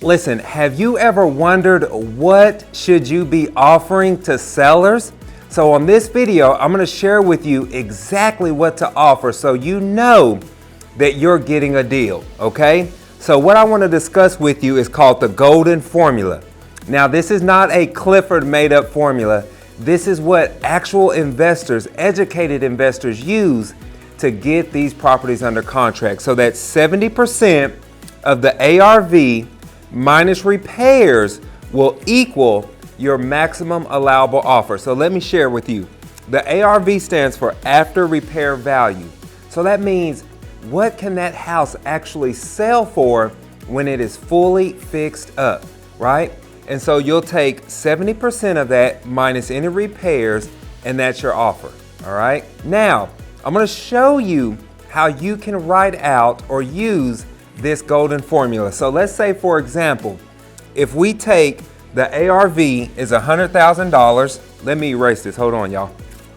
Listen, have you ever wondered what should you be offering to sellers? So on this video, I'm going to share with you exactly what to offer so you know that you're getting a deal, okay? So what I want to discuss with you is called the golden formula. Now, this is not a Clifford made up formula. This is what actual investors, educated investors use to get these properties under contract. So that 70% of the ARV minus repairs will equal your maximum allowable offer. So let me share with you. The ARV stands for after repair value. So that means what can that house actually sell for when it is fully fixed up, right? And so you'll take 70% of that minus any repairs, and that's your offer, all right? Now, I'm gonna show you how you can write out or use this golden formula. So let's say, for example, if we take the ARV is $100,000. Let me erase this, hold on y'all.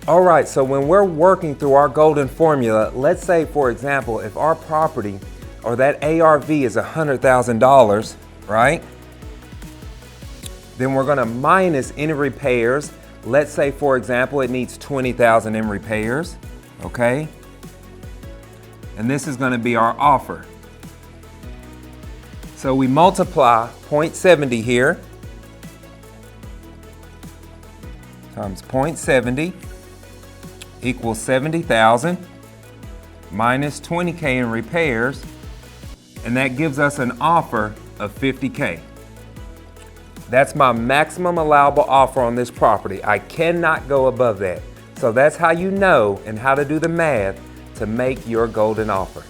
All right, so when we're working through our golden formula, let's say, for example, if our property or that ARV is $100,000, right? Then we're gonna minus any repairs. Let's say, for example, it needs $20,000 in repairs, okay? And this is gonna be our offer. So we multiply 0.70 here times 0.70 equals 70,000 minus 20K in repairs, and that gives us an offer of 50K. That's my maximum allowable offer on this property. I cannot go above that. So that's how you know and how to do the math to make your golden offer.